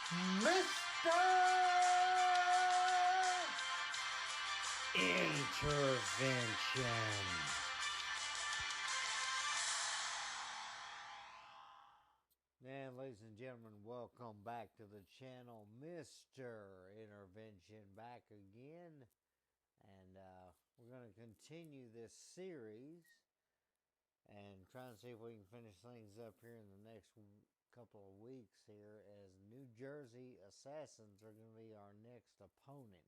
Mr. Intervention. And ladies and gentlemen, welcome back to the channel. Mr. Intervention back again. And we're going to continue this series and try and see if we can finish things up here in the next couple of weeks here, as New Jersey Assassins are going to be our next opponent.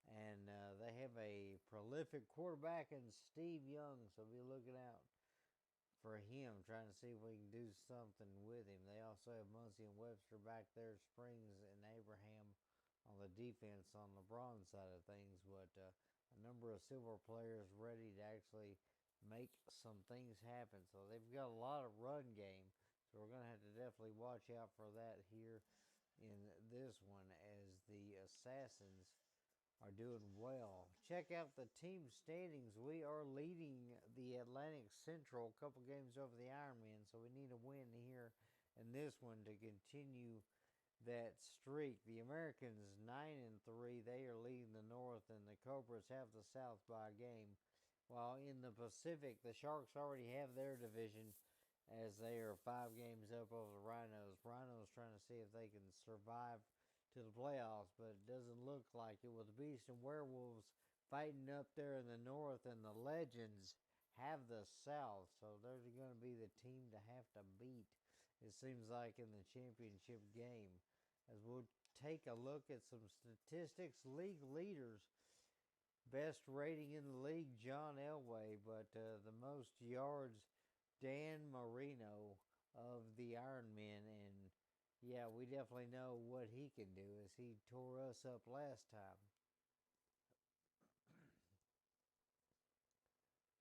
And they have a prolific quarterback in Steve Young, so be looking out for him, trying to see if we can do something with him. They also have Muncie and Webster back there, Springs and Abraham on the defense on LeBron's side of things, but a number of silver players ready to actually make some things happen. So they've got a lot of run game, so we're going to have to definitely watch out for that here in this one, as the Assassins are doing well. Check out the team standings. We are leading the Atlantic Central, a couple games over the Ironmen, so we need a win here in this one to continue that streak. The Americans 9-3. They are leading the North, and the Cobras have the South by a game. While in the Pacific, the Sharks already have their division, as they are 5 games up over the Rhinos. Rhinos trying to see if they can survive to the playoffs, but it doesn't look like it, with the Beast and Werewolves fighting up there in the North, and the Legends have the South. So they're going to be the team to have to beat, it seems like, in the championship game. As we'll take a look at some statistics, league leaders, best rating in the league, John Elway, but the most yards, Dan Marino of the Ironmen. And yeah, we definitely know what he can do, as he tore us up last time.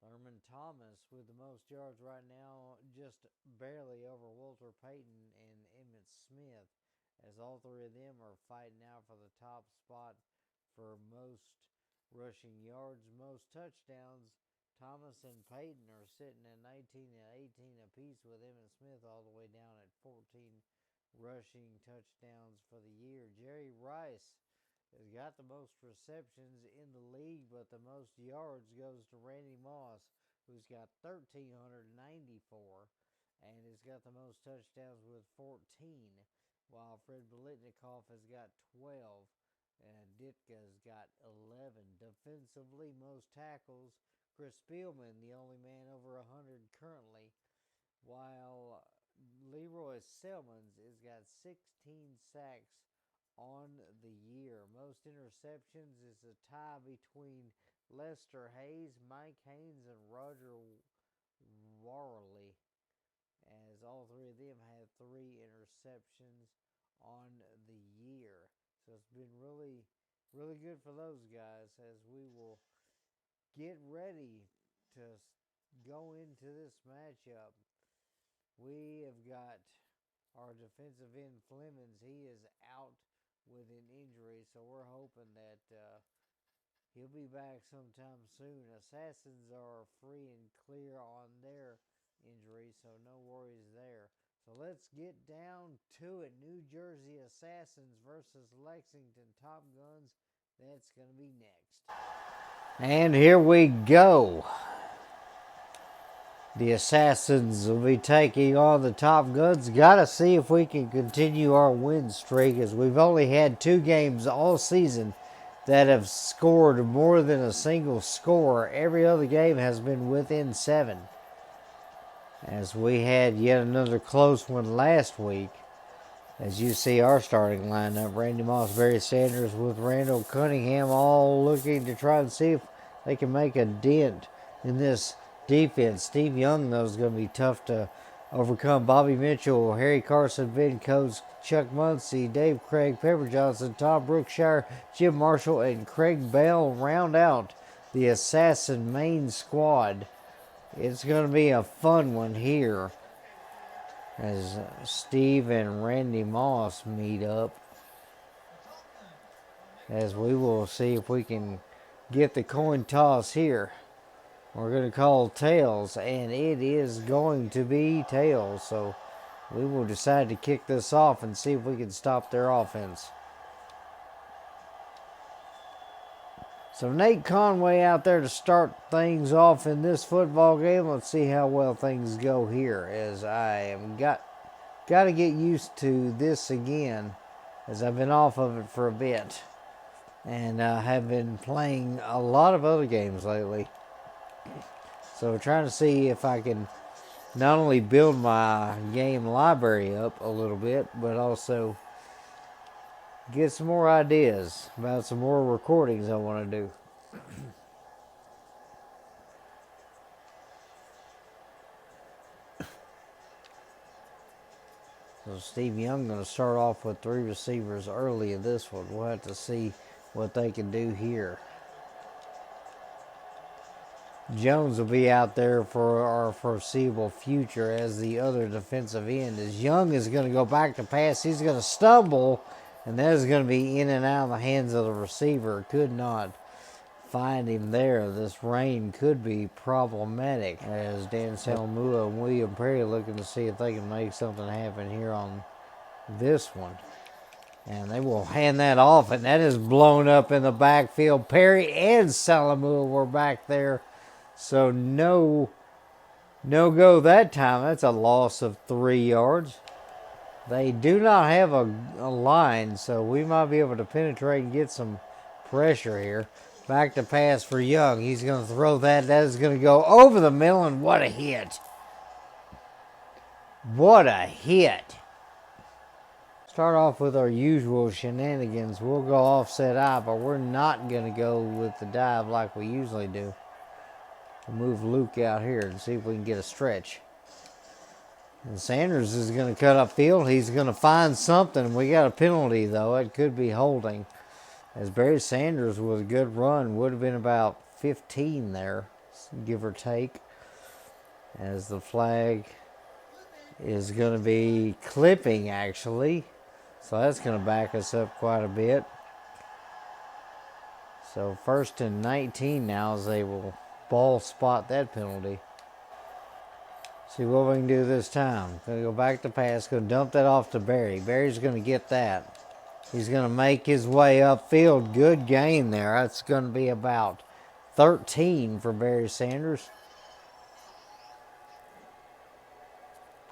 Thurman Thomas with the most yards right now, just barely over Walter Payton and Emmett Smith, as all three of them are fighting out for the top spot for most rushing yards, most touchdowns. Thomas and Payton are sitting at 19 and 18 apiece, with Emmett Smith all the way down at 14 rushing touchdowns for the year. Jerry Rice has got the most receptions in the league, but the most yards goes to Randy Moss, who's got 1,394, and has got the most touchdowns with 14, while Fred Biletnikoff has got 12, and Ditka's got 11. Defensively, most tackles, Chris Spielman, the only man over 100 currently, while Leroy Selmans has got 16 sacks on the year. Most interceptions is a tie between Lester Hayes, Mike Haynes, and Roger Warley, as all three of them have 3 interceptions on the year. So it's been really, really good for those guys, as we will get ready to go into this matchup. We have got our defensive end Flemings. He is out with an injury, so we're hoping that he'll be back sometime soon. Assassins are free and clear on their injury, so no worries there. So let's get down to it. New Jersey Assassins versus Lexington Top Guns. That's going to be next. And here we go. The Assassins will be taking on the Top Guns. Got to see if we can continue our win streak, as we've only had 2 games all season that have scored more than a single score. Every other game has been within 7, as we had yet another close one last week. As you see our starting lineup, Randy Moss, Barry Sanders with Randall Cunningham, all looking to try and see if they can make a dent in this defense. Steve Young, though, is going to be tough to overcome. Bobby Mitchell, Harry Carson, Ben Coates, Chuck Muncie, Dave Craig, Pepper Johnson, Tom Brookshire, Jim Marshall, and Craig Bell round out the Assassin main squad. It's going to be a fun one here, as Steve and Randy Moss meet up, as we will see if we can get the coin toss here. We're going to call tails, and it is going to be tails. So we will decide to kick this off and see if we can stop their offense. So Nate Conway out there to start things off in this football game. Let's see how well things go here, as I am got to get used to this again, as I've been off of it for a bit and have been playing a lot of other games lately. So trying to see if I can not only build my game library up a little bit, but also get some more ideas about some more recordings I want to do. So Steve Young going to start off with 3 receivers early in this one. We'll have to see what they can do here. Jones will be out there for our foreseeable future as the other defensive end. As Young is going to go back to pass, he's going to stumble, and that is going to be in and out of the hands of the receiver. Could not find him there. This rain could be problematic, as Dan Salamua and William Perry looking to see if they can make something happen here on this one. And they will hand that off, and that is blown up in the backfield. Perry and Salamua were back there. So no go that time. That's a loss of 3 yards. They do not have a line, so we might be able to penetrate and get some pressure here. Back to pass for Young. He's going to throw that. That is going to go over the middle, and what a hit. What a hit. Start off with our usual shenanigans. We'll go offset eye, but we're not going to go with the dive like we usually do. We'll move Luke out here and see if we can get a stretch. And Sanders is going to cut upfield. He's going to find something. We got a penalty, though. It could be holding. As Barry Sanders with a good run would have been about 15 there, give or take. As the flag is going to be clipping, actually. So that's going to back us up quite a bit. So 1st and 19 now, as they will ball spot that penalty. See what we can do this time. Going to go back to pass. Going to dump that off to Barry. Barry's going to get that. He's going to make his way upfield. Good gain there. That's going to be about 13 for Barry Sanders.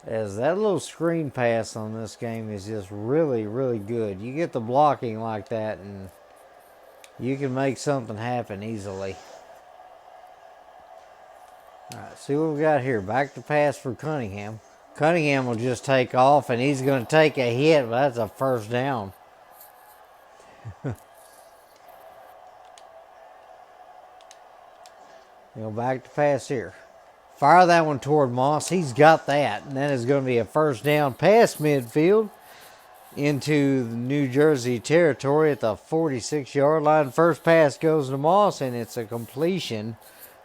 As that little screen pass on this game is just really, really good. You get the blocking like that and you can make something happen easily. All right, see what we got here. Back to pass for Cunningham. Cunningham will just take off, and he's going to take a hit, but that's a first down. Back to pass here. Fire that one toward Moss. He's got that, and that is going to be a first down past midfield into the New Jersey territory at the 46-yard line. First pass goes to Moss, and it's a completion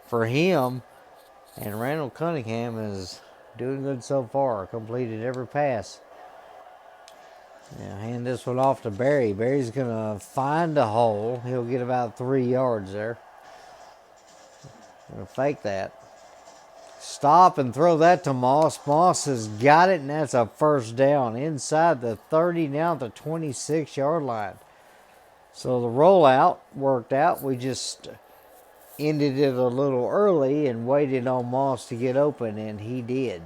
for him. And Randall Cunningham is doing good so far. Completed every pass. Now hand this one off to Barry. Barry's going to find a hole. He'll get about 3 yards there. Going to fake that. Stop and throw that to Moss. Moss has got it, and that's a first down. Inside the 30, now the 26-yard line. So the rollout worked out. We just ended it a little early and waited on Moss to get open, and he did.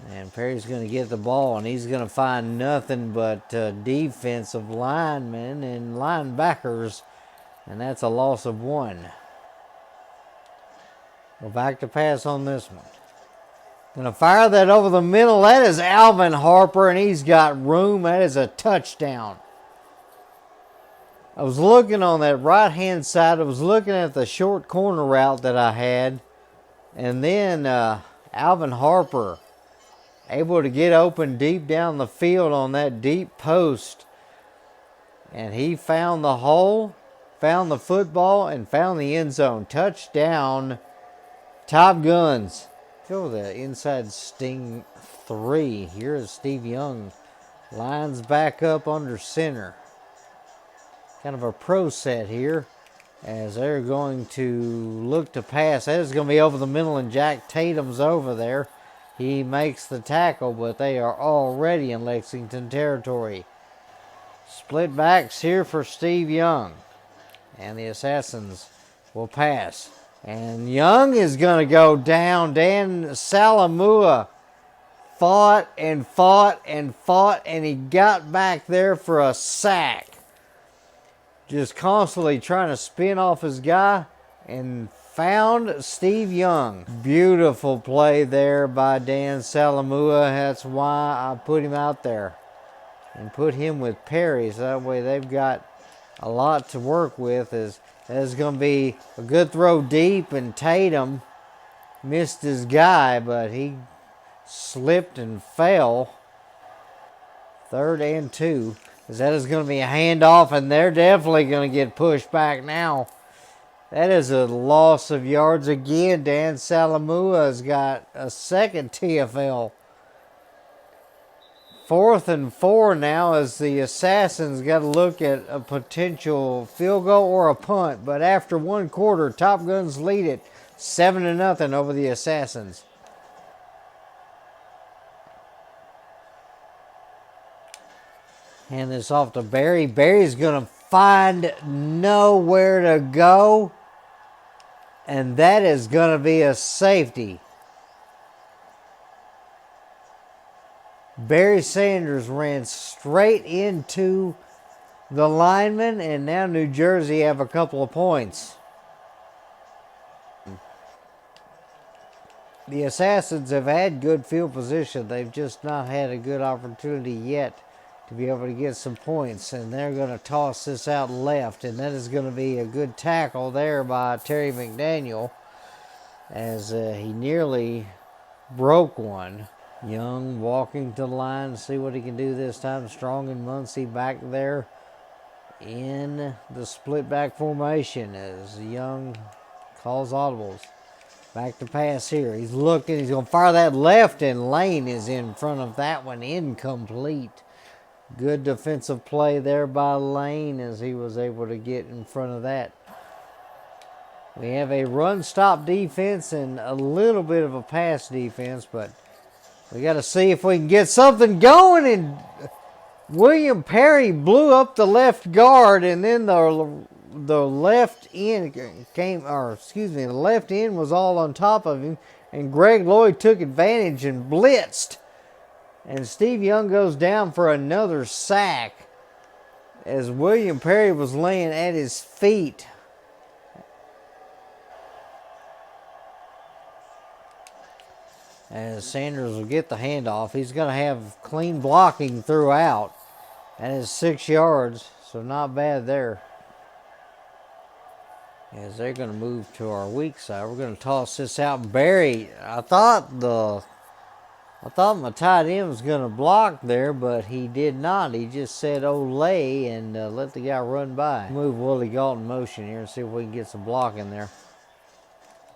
And Perry's going to get the ball, and he's going to find nothing but defensive linemen and linebackers, and that's a loss of 1. Go back to pass on this one. Going to fire that over the middle. That is Alvin Harper, and he's got room. That is a touchdown. I was looking on that right-hand side. I was looking at the short corner route that I had. And then Alvin Harper able to get open deep down the field on that deep post. And he found the hole, found the football, and found the end zone. Touchdown, Top Guns. Go the inside sting 3. Here is Steve Young. Lines back up under center. Kind of a pro set here as they're going to look to pass. That is going to be over the middle, and Jack Tatum's over there. He makes the tackle, but they are already in Lexington territory. Split backs here for Steve Young. And the Assassins will pass. And Young is going to go down. Dan Salamua fought and fought and fought, and he got back there for a sack. Just constantly trying to spin off his guy and found Steve Young. Beautiful play there by Dan Salamua. That's why I put him out there and put him with Perry, so that way they've got a lot to work with. As there's going to be a good throw deep, and Tatum missed his guy, but he slipped and fell. 3rd and 2. As that is going to be a handoff, and they're definitely going to get pushed back now. That is a loss of yards again. Dan Salamua has got a second TFL. 4th and 4 now, as the Assassins got to look at a potential field goal or a punt. But after 1 quarter, Top Guns lead it 7-0 over the Assassins. Hand this off to Barry. Barry's going to find nowhere to go. And that is going to be a safety. Barry Sanders ran straight into the lineman, and now New Jersey have a couple of points. The Assassins have had good field position. They've just not had a good opportunity yet to be able to get some points, and they're going to toss this out left, and that is going to be a good tackle there by Terry McDaniel, as he nearly broke one. Young walking to the line to see what he can do this time. Strong and Muncie back there in the split back formation as Young calls audibles. Back to pass here. He's looking. He's going to fire that left, and Lane is in front of that one. Incomplete. Good defensive play there by Lane as he was able to get in front of that. We have a run-stop defense and a little bit of a pass defense, but we got to see if we can get something going. And William Perry blew up the left guard, and then the left end the left end was all on top of him, and Greg Lloyd took advantage and blitzed. And Steve Young goes down for another sack as William Perry was laying at his feet. As Sanders will get the handoff, he's going to have clean blocking throughout. That is 6 yards, so not bad there. As they're going to move to our weak side, we're going to toss this out. Barry, I thought my tight end was going to block there, but he did not. He just said "Olay" and let the guy run by. Move Willie Galton in motion here and see if we can get some block in there.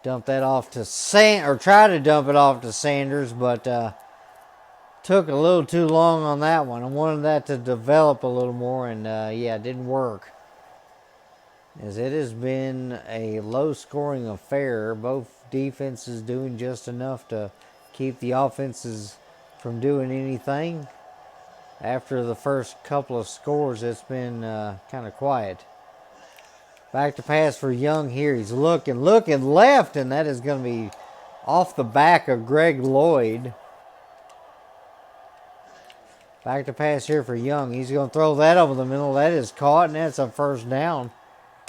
Dump that off to try to dump it off to Sanders, but took a little too long on that one. I wanted that to develop a little more, and it didn't work. As it has been a low-scoring affair, both defenses doing just enough to keep the offenses from doing anything. After the first couple of scores, it's been kind of quiet. Back to pass for Young here. He's looking left, and that is going to be off the back of Greg Lloyd. Back to pass here for Young. He's going to throw that over the middle. That is caught, and that's a first down.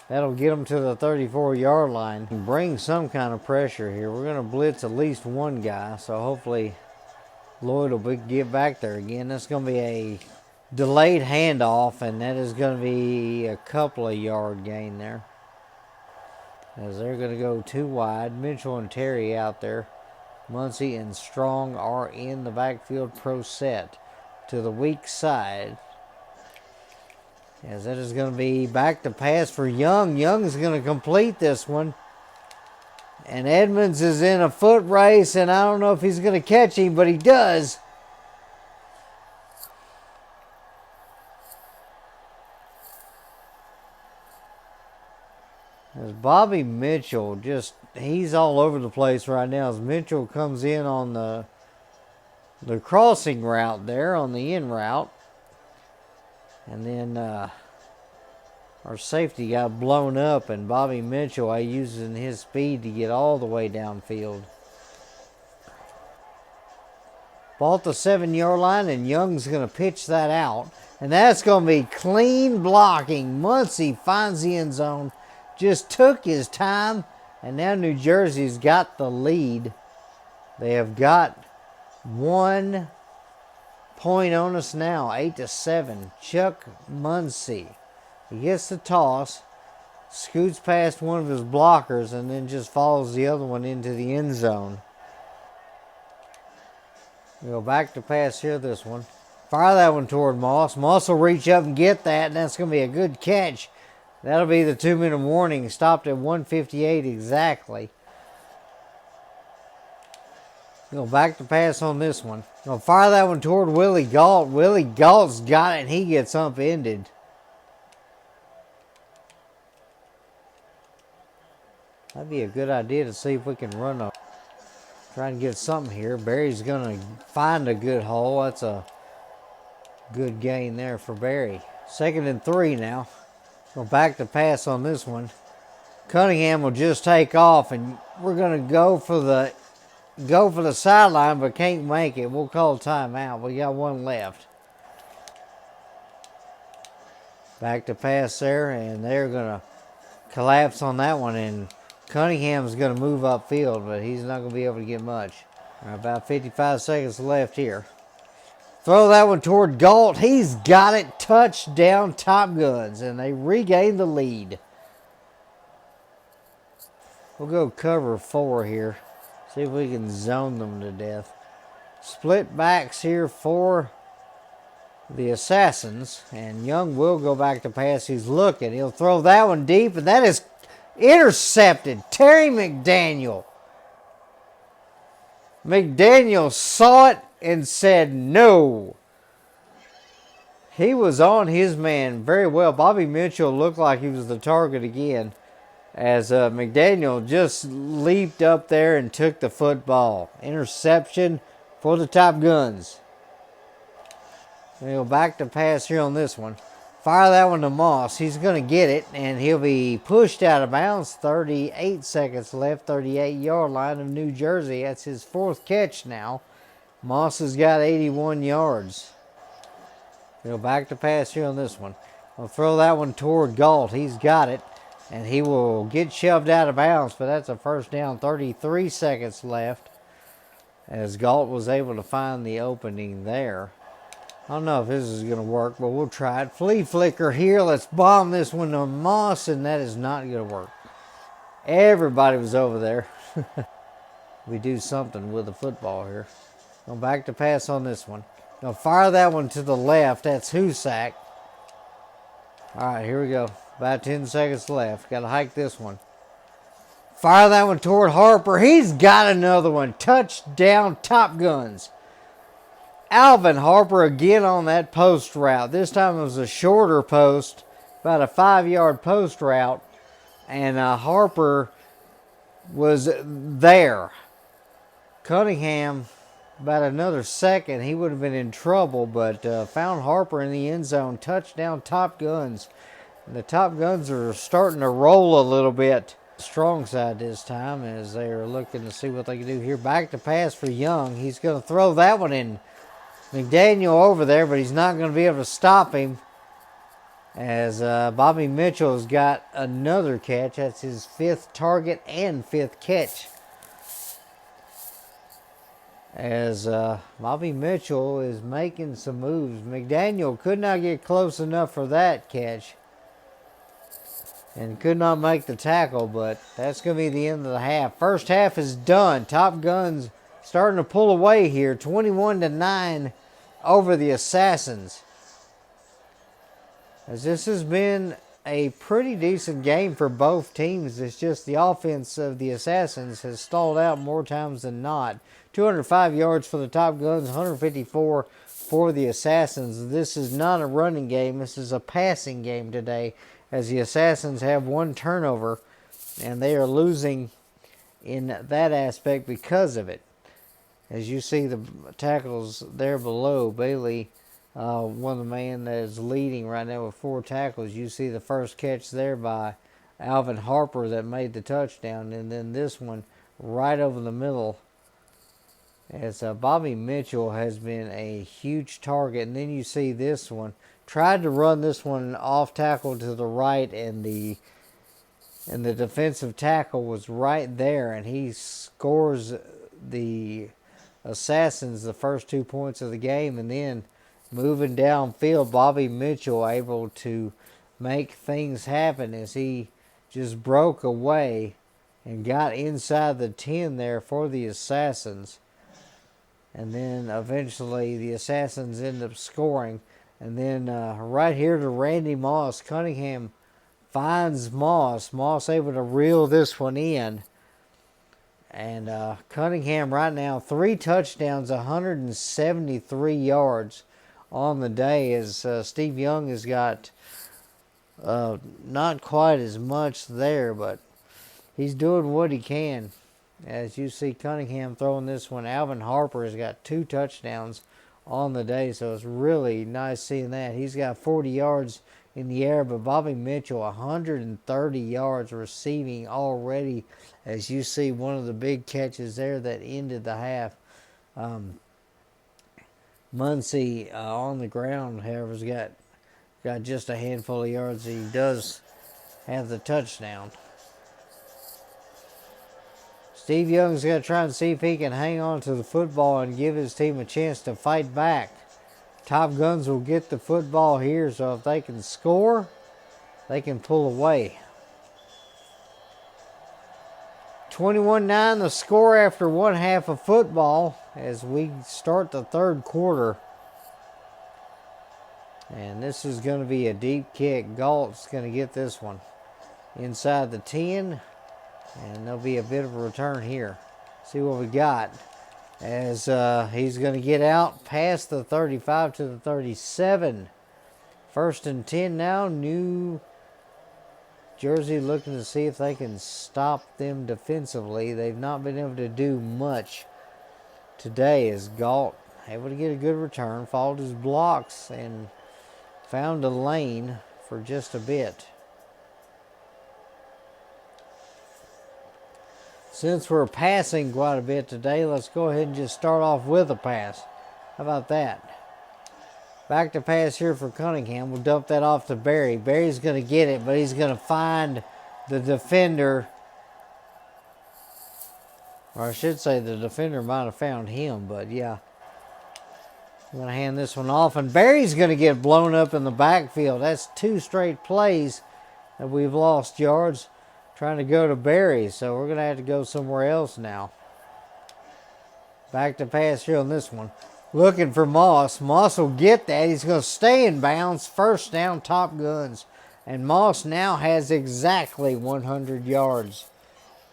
That'll get him to the 34-yard line. Bring some kind of pressure here. We're going to blitz at least one guy, so hopefully Lloyd will get back there again. That's going to be a delayed handoff, and that is going to be a couple of yard gain there. As they're going to go 2 wide. Mitchell and Terry out there. Muncie and Strong are in the backfield pro set to the weak side. As that is going to be back to pass for Young. Young is going to complete this one. And Edmonds is in a foot race, and I don't know if he's going to catch him, but he does. As Bobby Mitchell he's all over the place right now. As Mitchell comes in on the the crossing route there on the in route. And then our safety got blown up, and Bobby Mitchell using his speed to get all the way downfield. Ball at the 7-yard line, and Young's going to pitch that out. And that's going to be clean blocking. Muncie finds the end zone. Just took his time, and now New Jersey's got the lead. They have got 1 point on us now, 8-7. Chuck Muncie. He gets the toss, scoots past one of his blockers, and then just follows the other one into the end zone. We go back to pass here, this one. Fire that one toward Moss. Moss will reach up and get that, and that's going to be a good catch. That'll be the 2-minute warning. Stopped at 1:58 exactly. Go back to pass on this one. Gonna fire that one toward Willie Galt. Willie Galt's got it, and he gets upended. That'd be a good idea to see if we can run a... Try and get something here. Barry's gonna find a good hole. That's a good gain there for Barry. 2nd and 3 now. Go back to pass on this one. Cunningham will just take off, and we're gonna go for the sideline, but can't make it. We'll call timeout. We got 1 left. Back to pass there, and they're gonna collapse on that one, and Cunningham's gonna move upfield, but he's not gonna be able to get much. About 55 seconds left here. Throw that one toward Galt. He's got it. Touchdown, Top Guns, and they regain the lead. We'll go cover 4 here. See if we can zone them to death. Split backs here for the Assassins, and Young will go back to pass. He's looking. He'll throw that one deep, and that is intercepted. Terry McDaniel. McDaniel saw it and said no. He was on his man very well. Bobby Mitchell looked like he was the target again, as McDaniel just leaped up there and took the football. Interception for the Top Guns. We'll go back to pass here on this one. Fire that one to Moss. He's going to get it, and he'll be pushed out of bounds. 38 seconds left, 38-yard line of New Jersey. That's his 4th catch now. Moss has got 81 yards. We'll go back to pass here on this one. I'll throw that one toward Galt. He's got it, and he will get shoved out of bounds, but that's a first down. 33 seconds left, as Galt was able to find the opening there. I don't know if this is going to work, but we'll try it. Flea flicker here. Let's bomb this one to Moss, and that is not going to work. Everybody was over there. We do something with the football here. Go back to pass on this one. Now fire that one to the left. That's Husak. All right, here we go. About 10 seconds left. Got to hike this one. Fire that one toward Harper. He's got another one. Touchdown, Top Guns. Alvin Harper again on that post route. This time it was a shorter post, about a 5-yard post route, and Harper was there. Cunningham, about another second, he would have been in trouble, but found Harper in the end zone. Touchdown, Top Guns. And the Top Guns are starting to roll a little bit. Strong side this time, as they are looking to see what they can do here. Back to pass for Young. He's going to throw that one in. McDaniel over there, but he's not going to be able to stop him, as Bobby Mitchell has got another catch. That's his 5th target and 5th catch, as Bobby Mitchell is making some moves. McDaniel could not get close enough for that catch and could not make the tackle, but that's going to be the end of the half. First half is done. Top Guns starting to pull away here, 21-9 over the Assassins. As this has been a pretty decent game for both teams. It's just the offense of the Assassins has stalled out more times than not. 205 yards for the Top Guns, 154 for the Assassins. This is not a running game. This is a passing game today, as the Assassins have 1 turnover, and they are losing in that aspect because of it. As you see the tackles there below, Bailey, one of the men that is leading right now with 4 tackles. You see the first catch there by Alvin Harper that made the touchdown, and then this one right over the middle. As Bobby Mitchell has been a huge target, and then you see this one. Tried to run this one off tackle to the right, and the defensive tackle was right there, and he scores the Assassins the first 2 points of the game. And then moving downfield, Bobby Mitchell able to make things happen as he just broke away and got inside the 10 there for the Assassins. And then eventually the Assassins end up scoring. And then right here to Randy Moss. Cunningham finds Moss. Moss able to reel this one in. And Cunningham right now, 3 touchdowns, 173 yards on the day. As Steve Young has got not quite as much there, but he's doing what he can. As you see Cunningham throwing this one, Alvin Harper has got 2 touchdowns on the day, so it's really nice seeing that. He's got 40 yards in the air, but Bobby Mitchell 130 yards receiving already, as you see one of the big catches there that ended the half. Muncie on the ground, however, has got just a handful of yards. He does have the touchdown. Steve Young's got to try and see if he can hang on to the football and give his team a chance to fight back. Top Guns will get the football here, so if they can score, they can pull away. 21-9 the score after 1 half of football as we start the 3rd quarter. And this is going to be a deep kick. Galt's going to get this one inside the 10. And there'll be a bit of a return here. See what we got. As he's going to get out past the 35 to the 37. 1st and 10 now. New Jersey looking to see if they can stop them defensively. They've not been able to do much today, as Galt able to get a good return. Followed his blocks and found a lane for just a bit. Since we're passing quite a bit today, let's go ahead and just start off with a pass. How about that? Back to pass here for Cunningham. We'll dump that off to Barry. Barry's going to get it, but he's going to find the defender. Or I should say the defender might have found him, but yeah. I'm going to hand this one off, and Barry's going to get blown up in the backfield. That's 2 straight plays that we've lost yards. Trying to go to Barry, so we're going to have to go somewhere else now. Back to pass here on this one. Looking for Moss. Moss will get that. He's going to stay in bounds. 1st down, Top Guns. And Moss now has exactly 100 yards.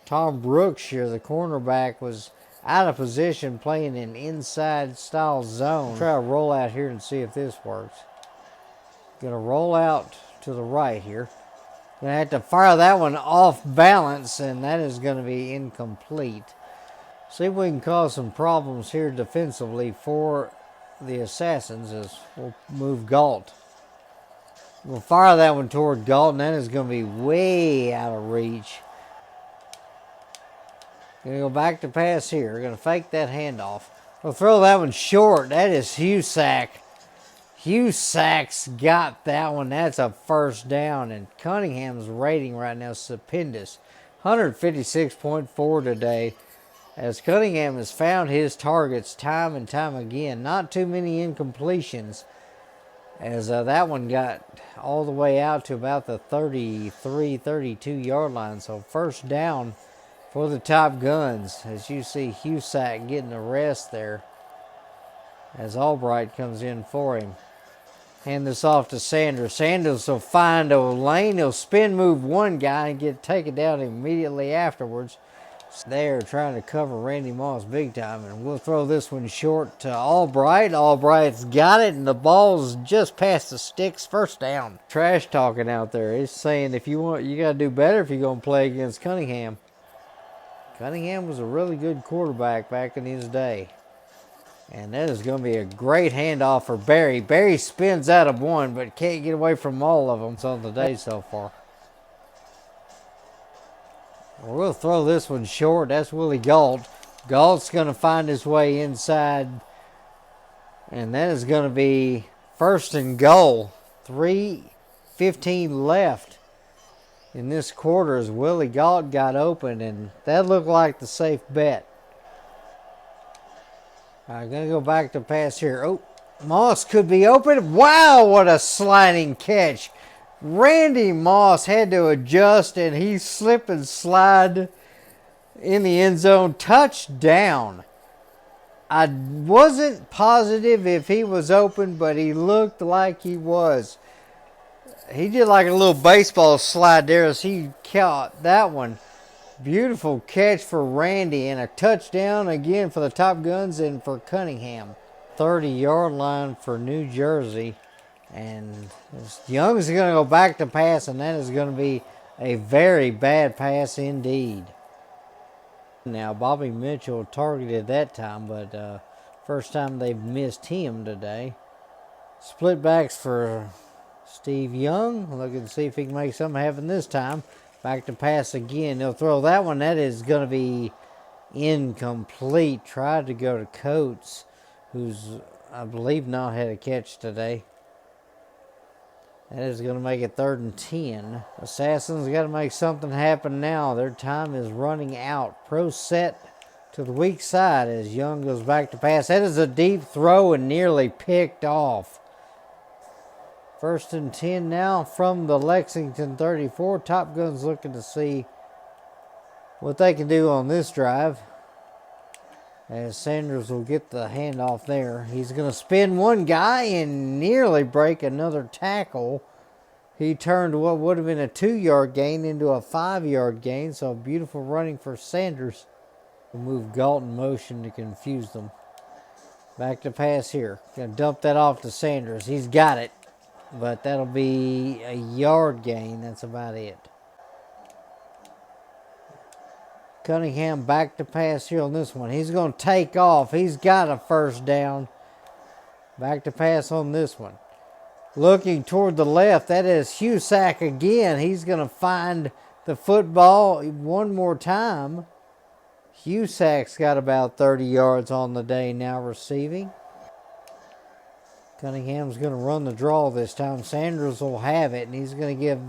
Tom Brooks here, the cornerback, was out of position playing an inside style zone. Try to roll out here and see if this works. Going to roll out to the right here. Going to have to fire that one off balance, and that is going to be incomplete. See if we can cause some problems here defensively for the Assassins as we'll move Galt. We'll fire that one toward Galt, and that is going to be way out of reach. Going to go back to pass here. We're going to fake that handoff. We'll throw that one short. That is Husak. Husack's got that one. That's a 1st down. And Cunningham's rating right now is stupendous. 156.4 today. As Cunningham has found his targets time and time again. Not too many incompletions. As that one got all the way out to about the 33, 32 yard line. So 1st down for the Top Guns. As you see Husak getting the rest there. As Albright comes in for him. Hand this off to Sanders. Sanders will find a lane. He'll spin move one guy and get taken down immediately afterwards. They're trying to cover Randy Moss big time. And we'll throw this one short to Albright. Albright's got it, and the ball's just past the sticks. 1st down. Trash talking out there. He's saying if you want, you got to do better if you're going to play against Cunningham. Cunningham was a really good quarterback back in his day. And that is going to be a great handoff for Barry. Barry spins out of one, but can't get away from all of them on the day so far. We'll throw this one short. That's Willie Galt. Galt's going to find his way inside. And that is going to be first and goal. 3:15 left in this quarter as Willie Galt got open. And that looked like the safe bet. I'm going to go back to pass here. Oh, Moss could be open. Wow, what a sliding catch. Randy Moss had to adjust, and he slipped and slid in the end zone. Touchdown. I wasn't positive if he was open, but he looked like he was. He did like a little baseball slide there as he caught that one. Beautiful catch for Randy, and a touchdown again for the Top Guns and for Cunningham. 30-yard line for New Jersey. And Young's going to go back to pass, and that is going to be a very bad pass indeed. Now, Bobby Mitchell targeted that time, but first time they've missed him today. Split backs for Steve Young. Looking to see if he can make something happen this time. Back to pass again. They'll throw that one. That is going to be incomplete. Tried to go to Coates, who's, I believe, not had a catch today. That is going to make it 3rd and 10. Assassins got to make something happen now. Their time is running out. Pro set to the weak side as Young goes back to pass. That is a deep throw and nearly picked off. 1st and 10 now from the Lexington 34. Top Guns looking to see what they can do on this drive. As Sanders will get the handoff there. He's going to spin one guy and nearly break another tackle. He turned what would have been a 2-yard gain into a 5-yard gain. So beautiful running for Sanders. We'll move Galt in motion to confuse them. Back to pass here. Going to dump that off to Sanders. He's got it. But that'll be a yard gain. That's about it. Cunningham back to pass here on this one. He's going to take off. He's got a first down. Back to pass on this one. Looking toward the left. That is Husak again. He's going to find the football one more time. Husak's got about 30 yards on the day now receiving. Cunningham's going to run the draw this time. Sanders will have it, and he's going to give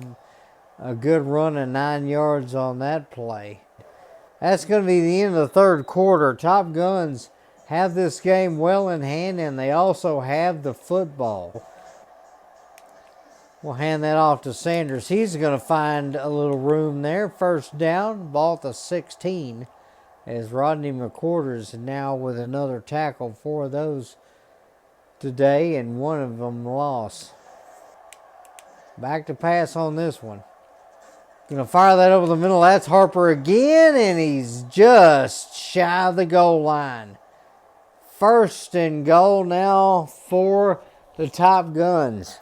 a good run of 9 yards on that play. That's going to be the end of the 3rd quarter. Top Guns have this game well in hand, and they also have the football. We'll hand that off to Sanders. He's going to find a little room there. First down, ball at the 16, as Rodney McQuarters now with another tackle. 4 of those today, and 1 of them lost. Back to pass on this one. Gonna fire that over the middle. That's Harper again, and he's just shy of the goal line. 1st and goal now for the Top Guns.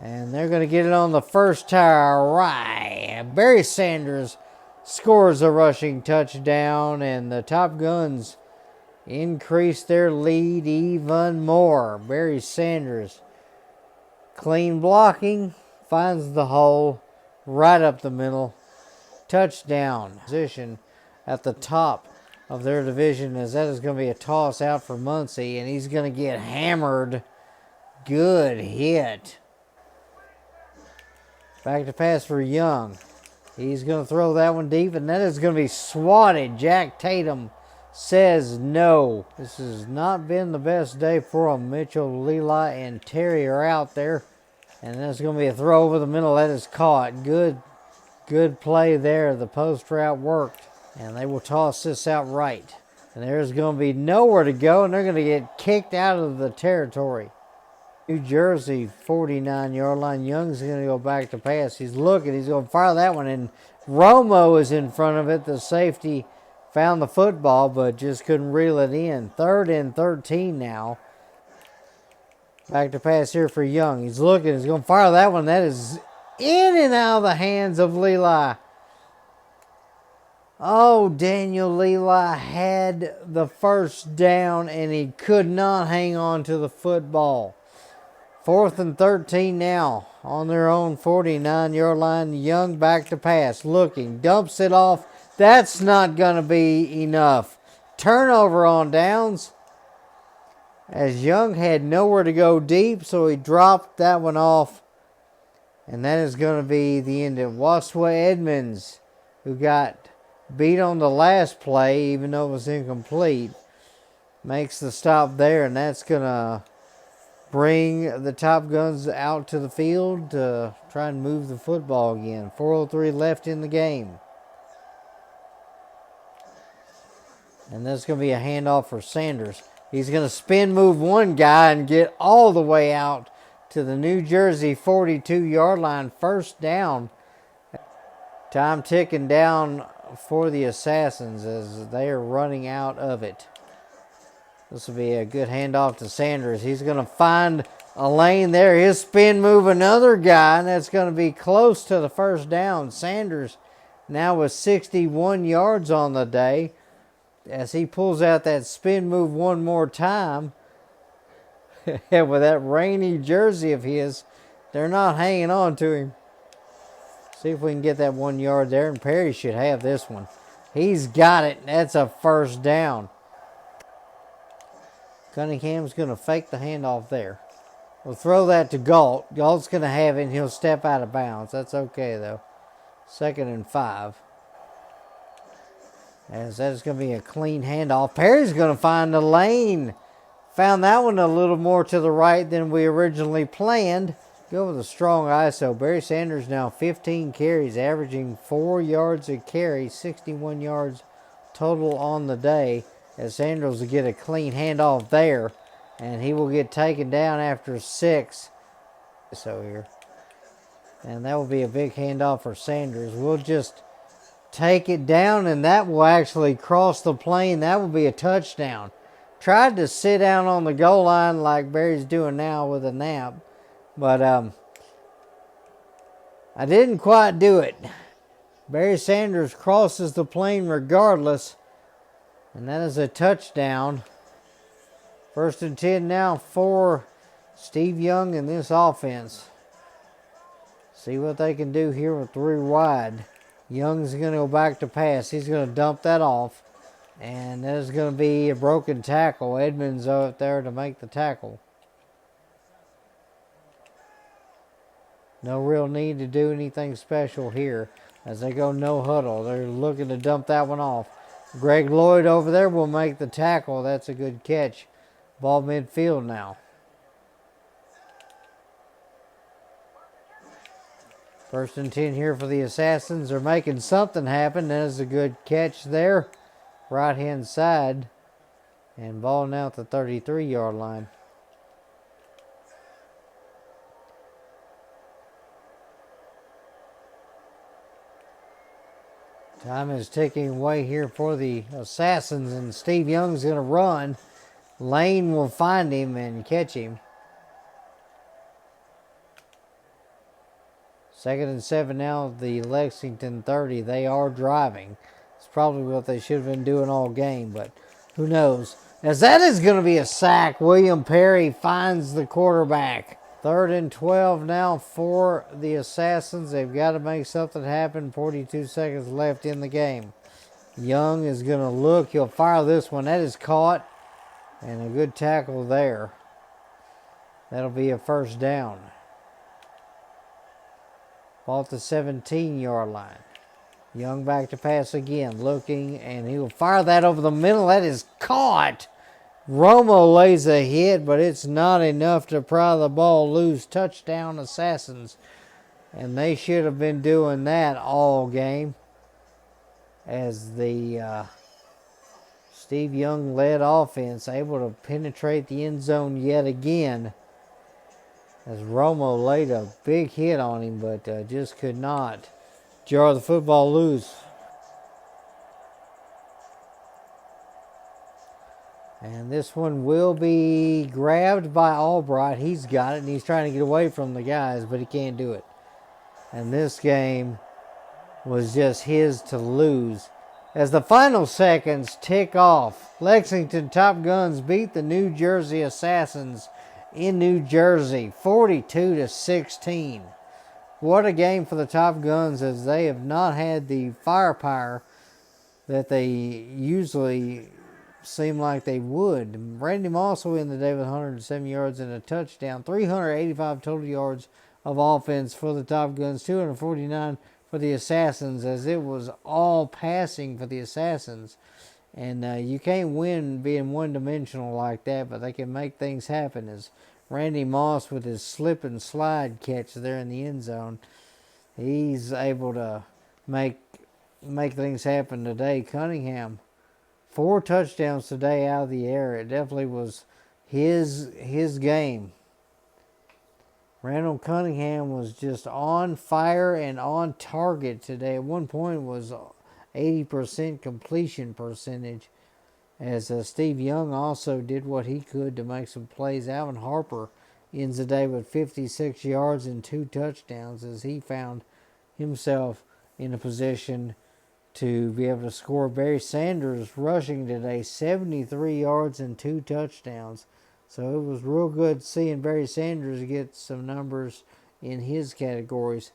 And they're going to get it on the first tire. Right. Barry Sanders scores a rushing touchdown, and the Top Guns increase their lead even more. Barry Sanders, clean blocking, finds the hole right up the middle. Touchdown. Position at the top of their division, as that is going to be a toss out for Muncie, and he's going to get hammered. Good hit. Back to pass for Young. He's going to throw that one deep, and that is going to be swatted. Jack Tatum says no. This has not been the best day for him. Mitchell, Levi, and Terry are out there. And that's going to be a throw over the middle. That is caught. Good play there. The post route worked. And they will toss this out right. And there's going to be nowhere to go, and they're going to get kicked out of the territory. New Jersey, 49-yard line. Young's going to go back to pass. He's looking. He's going to fire that one. And Romo is in front of it. The safety found the football, but just couldn't reel it in. 3rd and 13 now. Back to pass here for Young. He's looking. He's going to fire that one. That is in and out of the hands of Leli. Oh, Daniel Levi had the first down and he could not hang on to the football. 4th and 13 now on their own 49-yard line. Young back to pass, looking, dumps it off. That's not going to be enough. Turnover on downs, as Young had nowhere to go deep, so he dropped that one off. And that is going to be the end of Waswa Edmonds, who got beat on the last play, even though it was incomplete. Makes the stop there, and that's going to bring the Top Guns out to the field to try and move the football again. 4:03 left in the game. And that's going to be a handoff for Sanders. He's going to spin move one guy and get all the way out to the New Jersey 42-yard line. First down. Time ticking down for the Assassins as they are running out of it. This will be a good handoff to Sanders. He's going to find a lane there. He'll spin move another guy, and that's going to be close to the first down. Sanders now with 61 yards on the day as he pulls out that spin move one more time. And with that rainy jersey of his, they're not hanging on to him. See if we can get that 1 yard there, and Perry should have this one. He's got it. That's a first down. Cunningham's going to fake the handoff there. We'll throw that to Galt. Galt's going to have it, and he'll step out of bounds. That's okay, though. 2nd and 5. As that is going to be a clean handoff. Perry's going to find the lane. Found that one a little more to the right than we originally planned. Go with a strong ISO. Barry Sanders now 15 carries, averaging 4 yards a carry, 61 yards total on the day. As Sanders will get a clean handoff there, and he will get taken down after 6. So here. And that will be a big handoff for Sanders. We'll just take it down, and that will actually cross the plane. That will be a touchdown. Tried to sit down on the goal line like Barry's doing now with a nap, but I didn't quite do it. Barry Sanders crosses the plane regardless, and that is a touchdown. 1st and 10 now for Steve Young in this offense. See what they can do here with 3 wide. Young's going to go back to pass. He's going to dump that off. And there's going to be a broken tackle. Edmonds out there to make the tackle. No real need to do anything special here as they go no huddle. They're looking to dump that one off. Greg Lloyd over there will make the tackle. That's a good catch. Ball midfield now. 1st and 10 here for the Assassins. They're making something happen. That is a good catch there. Right hand side. And ball now at the 33-yard line. Time is ticking away here for the Assassins, and Steve Young's going to run. Lane will find him and catch him. 2nd and 7 now, the Lexington 30. They are driving. It's probably what they should have been doing all game, but who knows. As that is going to be a sack. William Perry finds the quarterback. 3rd and 12 now for the Assassins. They've got to make something happen. 42 seconds left in the game. Young is going to look. He'll fire this one. That is caught. And a good tackle there. That'll be a first down. Ball at the 17-yard line. Young back to pass again. Looking, and he will fire that over the middle. That is caught. Romo lays a hit, but it's not enough to pry the ball loose. Touchdown Assassins. And they should have been doing that all game. As the Steve Young led offense able to penetrate the end zone yet again. As Romo laid a big hit on him, but just could not jar the football loose. And this one will be grabbed by Albright. He's got it, and he's trying to get away from the guys, but he can't do it. And this game was just his to lose. As the final seconds tick off, Lexington Top Guns beat the New Jersey Assassins in New Jersey 42-16. What a game for the Top Guns, as they have not had the firepower that they usually seem like they would. Randy Moss will end the day with 107 yards and a touchdown, 385 total yards of offense for the Top Guns, 249 for the Assassins, as it was all passing for the Assassins. And you can't win being one-dimensional like that, but they can make things happen, as Randy Moss with his slip and slide catch there in the end zone, he's able to make things happen today. Cunningham, 4 touchdowns today out of the air. It definitely was his game. Randall Cunningham was just on fire and on target today. At one point was 80% completion percentage, as Steve Young also did what he could to make some plays. Alvin Harper ends the day with 56 yards and 2 touchdowns, as he found himself in a position to be able to score. Barry Sanders rushing today, 73 yards and 2 touchdowns. So it was real good seeing Barry Sanders get some numbers in his categories.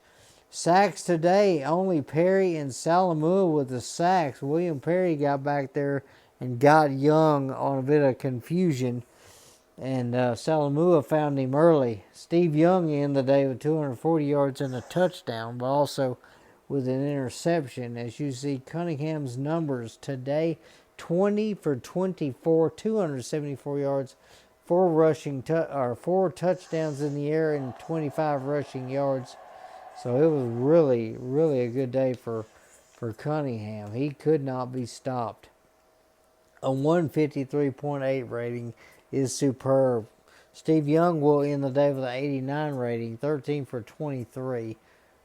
Sacks today, only Perry and Salamua with the sacks. William Perry got back there and got Young on a bit of confusion, and Salamua found him early. Steve Young ended the day with 240 yards and a touchdown, but also with an interception. As you see, Cunningham's numbers today: 20 for 24, 274 yards, 4 touchdowns in the air, and 25 rushing yards. So it was really, really a good day for Cunningham. He could not be stopped. A 153.8 rating is superb. Steve Young will end the day with an 89 rating, 13 for 23.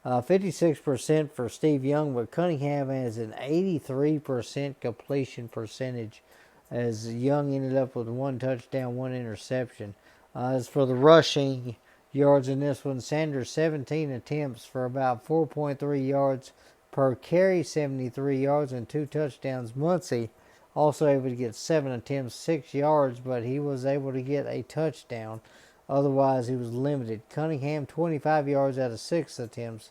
56% for Steve Young, but Cunningham has an 83% completion percentage, as Young ended up with 1 touchdown, 1 interception. As for the rushing yards in this one, Sanders 17 attempts for about 4.3 yards per carry, 73 yards and 2 touchdowns. Muncie also able to get 7 attempts, 6 yards, but he was able to get a touchdown. Otherwise, he was limited. Cunningham 25 yards out of 6 attempts,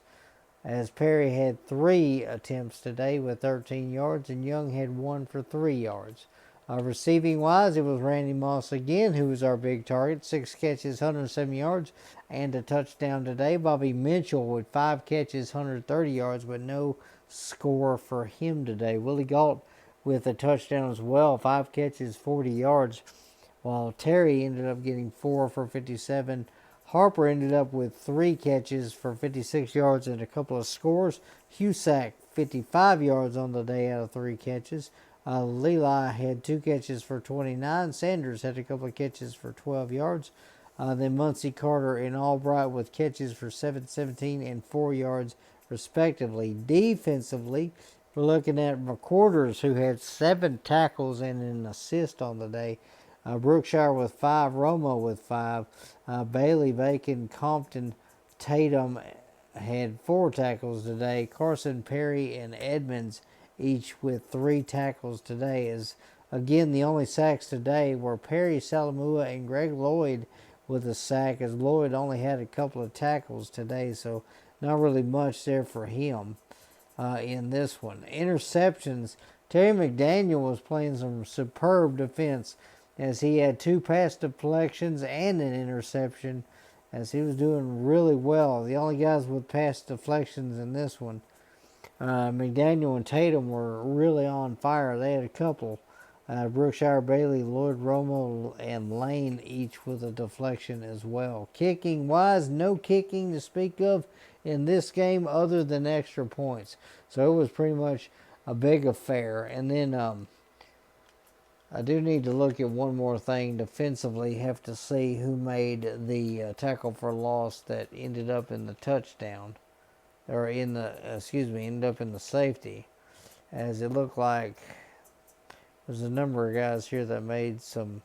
as Perry had 3 attempts today with 13 yards, and Young had 1 for 3 yards. Receiving-wise, it was Randy Moss again who was our big target. 6 catches, 107 yards, and a touchdown today. Bobby Mitchell with 5 catches, 130 yards, but no score for him today. Willie Galt with a touchdown as well, 5 catches, 40 yards, while Terry ended up getting 4 for 57. Harper ended up with 3 catches for 56 yards and a couple of scores. Husak, 55 yards on the day out of 3 catches. Leli had 2 catches for 29. Sanders had a couple of catches for 12 yards. Then Muncie, Carter, and Albright with catches for 7, 17, and 4 yards respectively. Defensively, we're looking at McQuarters, who had 7 tackles and an assist on the day. Brookshire with 5, Romo with 5, Bailey, Bacon, Compton, Tatum had 4 tackles today. Carson, Perry, and Edmonds each with 3 tackles today. As again, the only sacks today were Perry, Salamua, and Greg Lloyd with a sack, as Lloyd only had a couple of tackles today, so not really much there for him in this one. Interceptions, Terry McDaniel was playing some superb defense, as he had 2 pass deflections and an interception, as he was doing really well. The only guys with pass deflections in this one, McDaniel and Tatum, were really on fire. They had a couple. Brookshire, Bailey, Lloyd, Romo, and Lane each with a deflection as well. Kicking wise, no kicking to speak of in this game other than extra points. So it was pretty much a big affair. And then I do need to look at one more thing defensively. Have to see who made the tackle for loss that ended up in the touchdown, or ended up in the safety, as it looked like there's a number of guys here that made some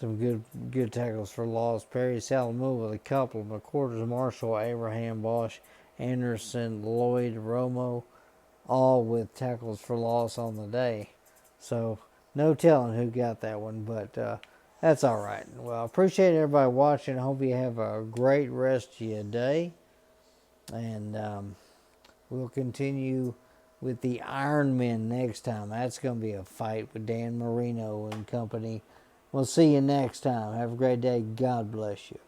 good tackles for loss. Perry, Salamua with a couple, McQuarters, Marshall, Abraham, Bosch, Anderson, Lloyd, Romo, all with tackles for loss on the day. So no telling who got that one, but that's all right. Well, I appreciate everybody watching. I hope you have a great rest of your day. And we'll continue with the Iron Men next time. That's going to be a fight with Dan Marino and company. We'll see you next time. Have a great day. God bless you.